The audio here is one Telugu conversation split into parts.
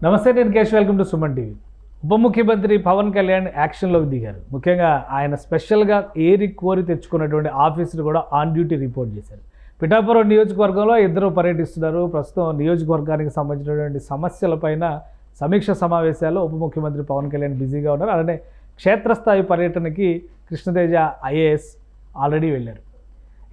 నమస్తే, నేను Kesh. Welcome to Suman TV. ఉప ముఖ్యమంత్రి పవన్ కళ్యాణ్ యాక్షన్లోకి దిగారు. ముఖ్యంగా ఆయన స్పెషల్గా ఏరి కోరి తెచ్చుకున్నటువంటి ఆఫీసులు కూడా ఆన్ డ్యూటీ రిపోర్ట్ చేశారు. పిఠాపురం నియోజకవర్గంలో ఇద్దరు పర్యటిస్తున్నారు. ప్రస్తుతం నియోజకవర్గానికి సంబంధించినటువంటి సమస్యలపైన సమీక్ష సమావేశాల్లో ఉప ముఖ్యమంత్రి పవన్ కళ్యాణ్ బిజీగా ఉన్నారు. అలానే క్షేత్రస్థాయి పర్యటనకి కృష్ణతేజ ఐఏఎస్ ఆల్రెడీ వెళ్ళారు.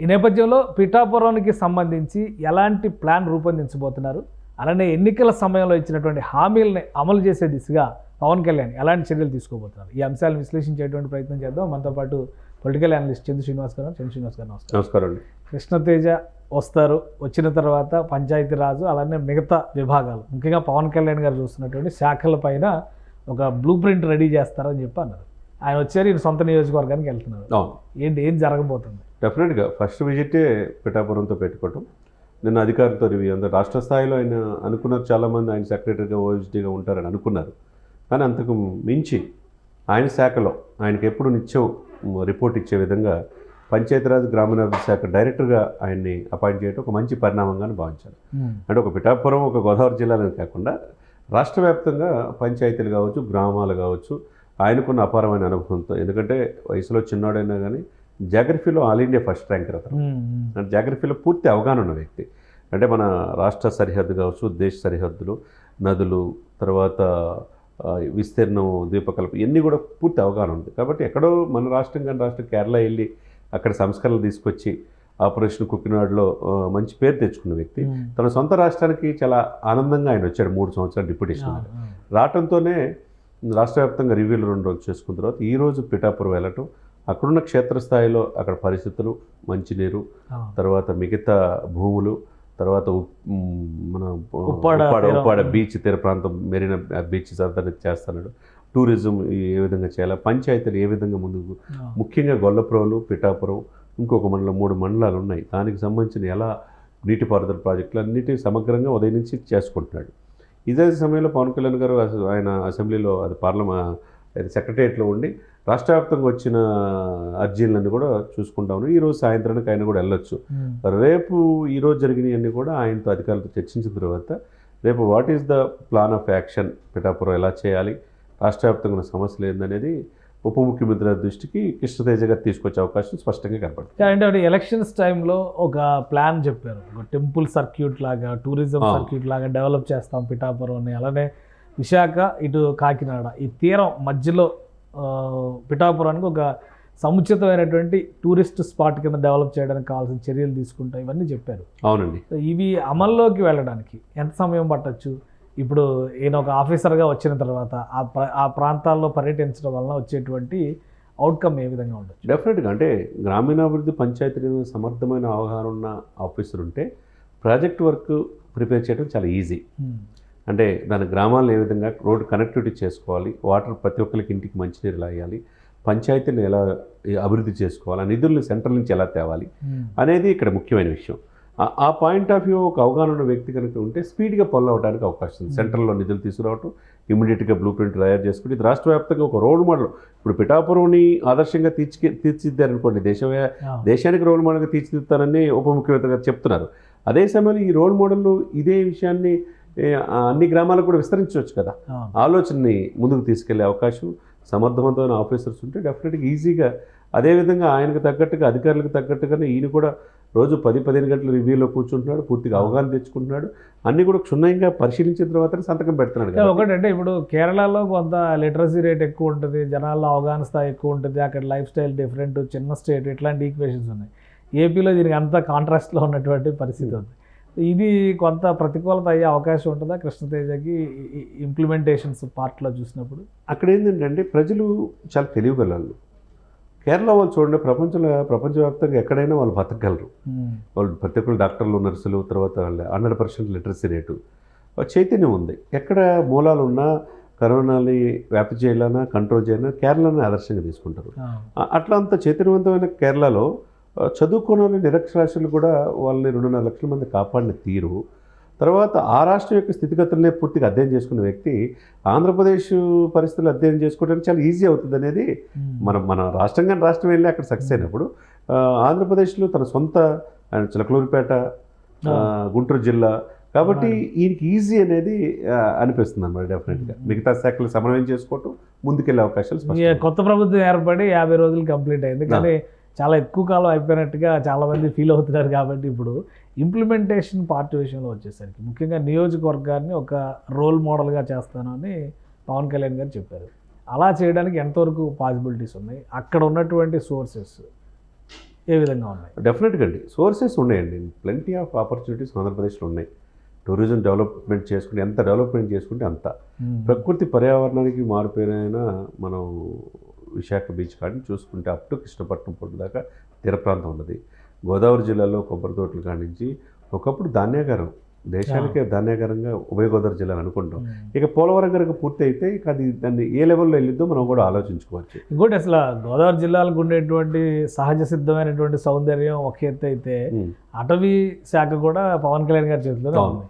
ఈ నేపథ్యంలో పిఠాపురానికి సంబంధించి ఎలాంటి ప్లాన్ రూపొందించబోతున్నారు, అలానే ఎన్నికల సమయంలో ఇచ్చినటువంటి హామీలని అమలు చేసే దిశగా పవన్ కళ్యాణ్ ఎలాంటి చర్యలు తీసుకోబోతున్నారు, ఈ అంశాలను విశ్లేషించేటువంటి ప్రయత్నం చేద్దాం. మనతో పాటు పొలిటికల్ అనలిస్ట్ చంద్ర శ్రీనివాస్ గారు. నమస్కారం అండి. కృష్ణతేజ వస్తారు. వచ్చిన తర్వాత పంచాయతీరాజు అలానే మిగతా విభాగాలు, ముఖ్యంగా పవన్ కళ్యాణ్ గారు చూస్తున్నటువంటి శాఖల పైన ఒక బ్లూ ప్రింట్ రెడీ చేస్తారని చెప్పి అన్నారు. ఆయన వచ్చారు, ఈయన సొంత నియోజకవర్గానికి వెళ్తున్నారు. ఏం జరగబోతుంది? డెఫినెట్గా ఫస్ట్ విజిటే పిఠాపురంతో పెట్టుకోవటం. నిన్న అధికారులతో రివ్యూ అందరూ రాష్ట్ర స్థాయిలో ఆయన అనుకున్నారు, చాలామంది ఆయన సెక్రటరీగా ఓఎస్డీగా ఉంటారని అనుకున్నారు. కానీ అంతకు మించి ఆయన శాఖలో ఆయనకి ఎప్పుడు నిత్యం రిపోర్ట్ ఇచ్చే విధంగా పంచాయతీరాజ్ గ్రామీణాభివృద్ధి శాఖ డైరెక్టర్గా ఆయన్ని అపాయింట్ చేయడం ఒక మంచి పరిణామంగానే భావించారు. అంటే ఒక పిఠాపురం, ఒక గోదావరి జిల్లాలోనే కాకుండా రాష్ట్ర వ్యాప్తంగా పంచాయతీలు కావచ్చు, గ్రామాలు కావచ్చు, ఆయనకున్న అపారమైన అనుభవంతో, ఎందుకంటే వయసులో చిన్నోడైనా కానీ జాగ్రఫీలో ఆల్ ఇండియా ఫస్ట్ ర్యాంకర్ అతను. అంటే జాగ్రఫీలో పూర్తి అవగాహన ఉన్న వ్యక్తి. అంటే మన రాష్ట్ర సరిహద్దు కావచ్చు, దేశ సరిహద్దులు, నదులు, తర్వాత విస్తీర్ణం, ద్వీపకల్ప, ఇవన్నీ కూడా పూర్తి అవగాహన ఉంది. కాబట్టి ఎక్కడో మన రాష్ట్రం కానీ రాష్ట్రం కేరళ వెళ్ళి అక్కడ సంస్కరణలు తీసుకొచ్చి ఆపరేషన్ కుక్కినాడులో మంచి పేరు తెచ్చుకున్న వ్యక్తి. తన సొంత రాష్ట్రానికి చాలా ఆనందంగా ఆయన వచ్చాడు. 3 సంవత్సరాలు డిప్యూటేషన్ రావడంతోనే రాష్ట్ర వ్యాప్తంగా రివ్యూలు 2 రోజులు చేసుకున్న తర్వాత ఈరోజు పిఠాపురం వెళ్ళటం, అక్కడున్న క్షేత్రస్థాయిలో అక్కడ పరిస్థితులు, మంచినీరు, తర్వాత మిగతా భూములు, తర్వాత మన ఉప్పాడ బీచ్ తీర ప్రాంతం, మెరీనా బీచ్ అంతా చేస్తున్నాడు. టూరిజం ఏ విధంగా చేయాలి, పంచాయతీలు ఏ విధంగా ముందుకు, ముఖ్యంగా గొల్లప్రోలు, పిఠాపురం, ఇంకొక మండలం, 3 మండలాలు ఉన్నాయి. దానికి సంబంధించిన ఎలా నీటిపారుదల ప్రాజెక్టులు అన్నిటి సమగ్రంగా ఉదయం నుంచి చేసుకుంటున్నాడు. ఇదే సమయంలో పవన్ కళ్యాణ్ గారు ఆయన అసెంబ్లీలో, అది సెక్రటరియట్లో ఉండి రాష్ట్ర వ్యాప్తంగా వచ్చిన అర్జీలన్నీ కూడా చూసుకుంటా ఉన్నారు. ఈరోజు సాయంత్రానికి ఆయన కూడా వెళ్ళొచ్చు. రేపు ఈరోజు జరిగినవన్నీ కూడా ఆయనతో అధికారులతో చర్చించిన తర్వాత రేపు what is the plan of action, Pithapuram ఎలా చేయాలి, రాష్ట్ర వ్యాప్తంగా ఉన్న సమస్యలు ఏందనేది ఉప ముఖ్యమంత్రి దృష్టికి కృష్ణతేజ గారు తీసుకొచ్చే అవకాశం స్పష్టంగా కనపడుతుంది. అంటే ఎలక్షన్స్ టైంలో ఒక ప్లాన్ చెప్పారు, ఒక టెంపుల్ సర్క్యూట్ లాగా, టూరిజం సర్క్యూట్ లాగా డెవలప్ చేస్తాం పిఠాపురం, అలానే విశాఖ, ఇటు కాకినాడ, ఈ తీరం మధ్యలో పిఠాపురానికి ఒక సముచితమైనటువంటి టూరిస్ట్ స్పాట్ కింద డెవలప్ చేయడానికి కావాల్సిన చర్యలు తీసుకుంటాం, ఇవన్నీ చెప్పారు. అవునండి. ఇవి అమల్లోకి వెళ్ళడానికి ఎంత సమయం పట్టచ్చు? ఇప్పుడు ఈయన ఒక ఆఫీసర్గా వచ్చిన తర్వాత ఆ ప్రాంతాల్లో పర్యటించడం వలన వచ్చేటువంటి అవుట్కమ్ ఏ విధంగా ఉండొచ్చు? డెఫినెట్గా అంటే గ్రామీణాభివృద్ధి, పంచాయతీ సమర్థమైన అవగాహన ఉన్న ఆఫీసర్ ఉంటే ప్రాజెక్ట్ వర్క్ ప్రిపేర్ చేయడం చాలా ఈజీ. అంటే దాని గ్రామాలను ఏ విధంగా రోడ్ కనెక్టివిటీ చేసుకోవాలి, వాటర్ ప్రతి ఒక్కరికి ఇంటికి మంచినీరు ఎలా వేయాలి, పంచాయతీలను ఎలా అభివృద్ధి చేసుకోవాలి, ఆ నిధులను సెంట్రల్ నుంచి ఎలా తేవాలి అనేది ఇక్కడ ముఖ్యమైన విషయం. ఆ పాయింట్ ఆఫ్ వ్యూ ఒక అవగాహన ఉన్న వ్యక్తి కనుక ఉంటే స్పీడ్గా పనులు అవడానికి అవకాశం ఉంది. సెంట్రల్లో నిధులు తీసుకురావటం, ఇమీడియట్గా బ్లూ ప్రింట్ తయారు చేసుకుంటే ఇది రాష్ట్ర వ్యాప్తంగా ఒక రోల్ మోడల్. ఇప్పుడు పిఠాపురంని ఆదర్శంగా తీర్చిదిద్దారనుకోండి, దేశానికి రోల్ మోడల్గా తీర్చిదిద్దారని ఉప ముఖ్యమంత్రి గారు చెప్తున్నారు. అదే సమయంలో ఈ రోల్ మోడల్ ఇదే విషయాన్ని అన్ని గ్రామాలకు కూడా విస్తరించవచ్చు కదా. ఆలోచనని ముందుకు తీసుకెళ్లే అవకాశం సమర్థవంతమైన ఆఫీసర్స్ ఉంటే డెఫినెట్గా ఈజీగా, అదేవిధంగా ఆయనకు తగ్గట్టుగా, అధికారులకు తగ్గట్టుగానే ఈయన కూడా రోజు 10-15 గంటల రివ్యూలో కూర్చుంటున్నాడు, పూర్తిగా అవగాహన తెచ్చుకుంటున్నాడు, అన్నీ కూడా క్షుణ్ణంగా పరిశీలించిన తర్వాత సంతకం పెడుతున్నాడు. ఒకటంటే ఇప్పుడు కేరళలో కొంత లిటరసీ రేట్ ఎక్కువ ఉంటుంది, జనాల్లో అవగాహన స్థాయి ఎక్కువ ఉంటుంది, అక్కడ లైఫ్ స్టైల్ డిఫరెంట్, చిన్న స్టేట్, ఇట్లాంటి ఈక్వేషన్స్ ఉన్నాయి. ఏపీలో దీనికి అంతా కాంట్రాస్ట్లో ఉన్నటువంటి పరిస్థితి ఉంది. ఇది కొంత ప్రతికూలత అయ్యే అవకాశం ఉంటుందా కృష్ణతేజకి ఇంప్లిమెంటేషన్స్ పార్ట్లో చూసినప్పుడు? అక్కడ ఏంటంటే ప్రజలు చాలా తెలియగలరు. కేరళ వాళ్ళు చూడండి, ప్రపంచవ్యాప్తంగా ఎక్కడైనా వాళ్ళు బతకగలరు. వాళ్ళు ప్రతి ఒక్కరు డాక్టర్లు, నర్సులు, తర్వాత 100% లిటరసీ రేటు, చైతన్యం ఉంది. ఎక్కడ మూలాలు ఉన్నా కరోనాని వ్యాప్తి చేయాలన్నా, కంట్రోల్ చేయాలన్నా కేరళని ఆదర్శంగా తీసుకుంటారు. అట్లా అంత చైతన్యవంతమైన కేరళలో చదువుకున్న నిరక్షరాస్యులు కూడా వాళ్ళని 2.5 లక్షల మంది కాపాడిన తీరు, తర్వాత ఆ రాష్ట్రం యొక్క స్థితిగతులనే పూర్తిగా అధ్యయనం చేసుకున్న వ్యక్తి ఆంధ్రప్రదేశ్ పరిస్థితులు అధ్యయనం చేసుకోవడానికి చాలా ఈజీ అవుతుంది అనేది మన రాష్ట్రంగా రాష్ట్రం వెళ్ళి అక్కడ సక్సెస్ అయినప్పుడు ఆంధ్రప్రదేశ్లో తన సొంత చిలకలూరిపేట, గుంటూరు జిల్లా, కాబట్టి ఈయనకి ఈజీ అనేది అనిపిస్తుంది అన్నమాట డెఫినెట్గా. మిగతా శాఖలు సమన్వయం చేసుకోవటం ముందుకెళ్ళే అవకాశాలు ఈ స్పష్టంగా. కొత్త ప్రభుత్వం ఏర్పడి 50 రోజులు కంప్లీట్ అయింది, కానీ చాలా ఎక్కువ కాలం అయిపోయినట్టుగా చాలామంది ఫీల్ అవుతున్నారు. కాబట్టి ఇప్పుడు ఇంప్లిమెంటేషన్ పార్ట్ విషయంలో వచ్చేసరికి ముఖ్యంగా నియోజకవర్గాన్ని ఒక రోల్ మోడల్గా చేస్తాను అని పవన్ కళ్యాణ్ గారు చెప్పారు. అలా చేయడానికి ఎంతవరకు పాసిబిలిటీస్ ఉన్నాయి? అక్కడ ఉన్నటువంటి సోర్సెస్ ఏ విధంగా ఉన్నాయి? డెఫినెట్గా అండి, సోర్సెస్ ఉన్నాయండి. ప్లెంటీ ఆఫ్ ఆపర్చునిటీస్ ఆంధ్రప్రదేశ్లో ఉన్నాయి. టూరిజం డెవలప్మెంట్ చేసుకుంటే ఎంత డెవలప్మెంట్ చేసుకుంటే అంత. ప్రకృతి పర్యావరణానికి మారిపోయిన మనం విశాఖ బీచ్ కాడిని చూసుకుంటే అప్ టు కృష్ణపట్నం పొట్టు దాకా తీర ప్రాంతం ఉన్నది. గోదావరి జిల్లాలో కొబ్బరి తోటలు కానించి ఒకప్పుడు ధాన్యాగారం, దేశానికే ధాన్యాగారంగా ఉభయ గోదావరి జిల్లాలు అనుకుంటాం. ఇక పోలవరం కనుక పూర్తి అయితే ఇక అది దాన్ని ఏ లెవెల్లో వెళ్ళిద్దో మనం కూడా ఆలోచించుకోవచ్చు. ఇంకోటి అసలు గోదావరి జిల్లాలకు ఉండేటువంటి సహజ సిద్ధమైనటువంటి సౌందర్యం ఒక ఎత్తు అయితే అటవీ శాఖ కూడా పవన్ కళ్యాణ్ గారి చేతిలోనే ఉంది.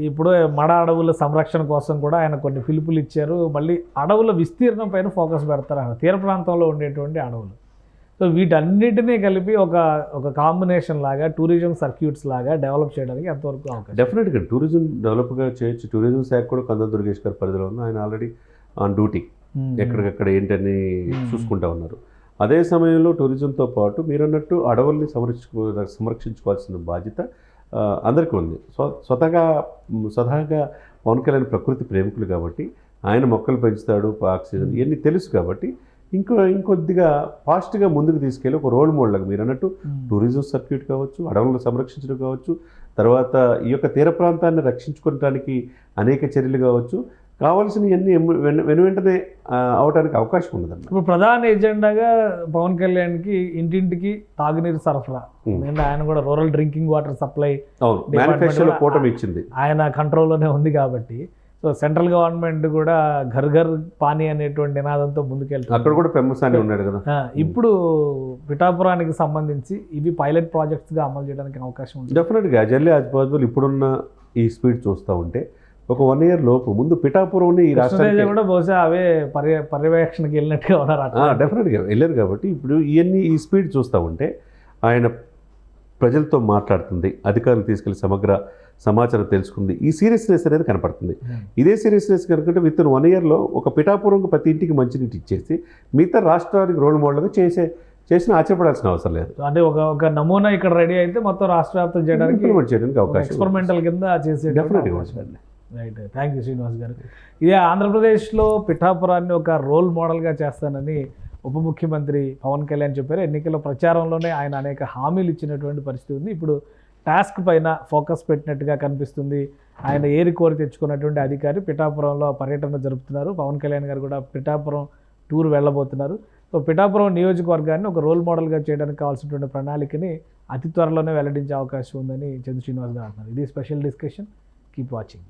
ఇప్పుడు మడ అడవుల సంరక్షణ కోసం కూడా ఆయన కొన్ని పిలుపులు ఇచ్చారు. మళ్ళీ అడవుల విస్తీర్ణం పైన ఫోకస్ పెడతారు, తీర ప్రాంతంలో ఉండేటువంటి అడవులు. సో వీటన్నిటినీ కలిపి ఒక కాంబినేషన్ లాగా టూరిజం సర్క్యూట్స్ లాగా డెవలప్ చేయడానికి ఎంతవరకు అవకాశం? డెఫినెట్గా టూరిజం డెవలప్గా చేయొచ్చు. టూరిజం శాఖ కూడా కందం దుర్గేష్ గారి పరిధిలో ఉంది. ఆయన ఆల్రెడీ ఆన్ డ్యూటీ, ఎక్కడికక్కడ ఏంటని చూసుకుంటా ఉన్నారు. అదే సమయంలో టూరిజంతో పాటు మీరన్నట్టు అడవుల్ని సంరక్షించుకోవాల్సిన బాధ్యత అందరికీ ఉంది. స్వతహాగా పవన్ కళ్యాణ్ ప్రకృతి ప్రేమికులు కాబట్టి ఆయన మొక్కలు పెంచుతాడు, ఆక్సిజన్ ఇవన్నీ తెలుసు కాబట్టి ఇంకొద్దిగా ఫాస్ట్గా ముందుకు తీసుకెళ్ళి ఒక రోల్ మోడల్గా మీరు అన్నట్టు టూరిజం సర్క్యూట్ కావచ్చు, అడవులను సంరక్షించడం కావచ్చు, తర్వాత ఈ యొక్క తీర ప్రాంతాన్ని రక్షించుకోవడానికి అనేక చర్యలు కావచ్చు, కావాల్సినవన్నీ వెంటనే అవడానికి అవకాశం ఉండదండి. ఇప్పుడు ప్రధాన ఎజెండాగా పవన్ కళ్యాణ్కి ఇంటింటికి తాగునీరు సరఫరా, ఆయన కూడా రూరల్ డ్రింకింగ్ వాటర్ సప్లై మేనిఫెస్టోలో కూటమి ఇచ్చింది, ఆయన కంట్రోల్లోనే ఉంది. కాబట్టి సో సెంట్రల్ గవర్నమెంట్ కూడా ఘర్ ఘర్ పానీ అనేటువంటి నినాదంతో ముందుకెళ్తుంది. అక్కడ కూడా పెమ్మసాని ఉన్నాడు కదా. ఇప్పుడు పిఠాపురానికి సంబంధించి ఇవి పైలట్ ప్రాజెక్ట్స్గా అమలు చేయడానికి అవకాశం ఉంది. డెఫినెట్గా జల్లీ యాజ్ పాసిబుల్. ఇప్పుడున్న ఈ స్పీడ్ చూస్తూ ఉంటే ఒక 1 year లోపు ముందు పిఠాపురం ఈ రాష్ట్రానికి కూడా బహుశా అవే పర్యవేక్షణకి వెళ్ళినట్టుగా ఉన్నారు. డెఫినెట్గా వెళ్ళారు. కాబట్టి ఇప్పుడు ఈ స్పీడ్ చూస్తూ ఉంటే ఆయన ప్రజలతో మాట్లాడుతుంది, అధికారులు తీసుకెళ్లి సమగ్ర సమాచారం తెలుసుకుంది, ఈ సీరియస్నెస్ అనేది కనపడుతుంది. ఇదే సీరియస్నెస్ కనుకుంటే విత్ ఇన్ 1 yearలో ఒక పిఠాపురంకు ప్రతి ఇంటికి మంచినీటి ఇచ్చేసి మిగతా రాష్ట్రానికి రోల్ మోడల్గా చేసిన ఆశ్చర్యపడాల్సిన అవసరం లేదు. అంటే ఒక నమూనా ఇక్కడ రెడీ అయితే మొత్తం రాష్ట్ర వ్యాప్తం చేయడానికి అవకాశం ఎక్స్పెరిమెంటల్ కింద చేసే డెఫినెట్గా. రైట్, థ్యాంక్ యూ శ్రీనివాస్ గారు. ఇదే ఆంధ్రప్రదేశ్లో పిఠాపురాన్ని ఒక రోల్ మోడల్గా చేస్తానని ఉప ముఖ్యమంత్రి పవన్ కళ్యాణ్ చెప్పారు. ఎన్నికల ప్రచారంలోనే ఆయన అనేక హామీలు ఇచ్చినటువంటి పరిస్థితి ఉంది. ఇప్పుడు టాస్క్ పైన ఫోకస్ పెట్టినట్టుగా కనిపిస్తుంది. ఆయన ఏరి కోరి తెచ్చుకున్నటువంటి అధికారి పిఠాపురంలో పర్యటన జరుపుతున్నారు. పవన్ కళ్యాణ్ గారు కూడా పిఠాపురం టూర్ వెళ్ళబోతున్నారు. సో పిఠాపురం నియోజకవర్గాన్ని ఒక రోల్ మోడల్గా చేయడానికి కావాల్సినటువంటి ప్రణాళికని అతి త్వరలోనే వెల్లడించే అవకాశం ఉందని చంద్ర శ్రీనివాస్ గారు అంటున్నారు. ఇది స్పెషల్ డిస్కషన్. Keep watching.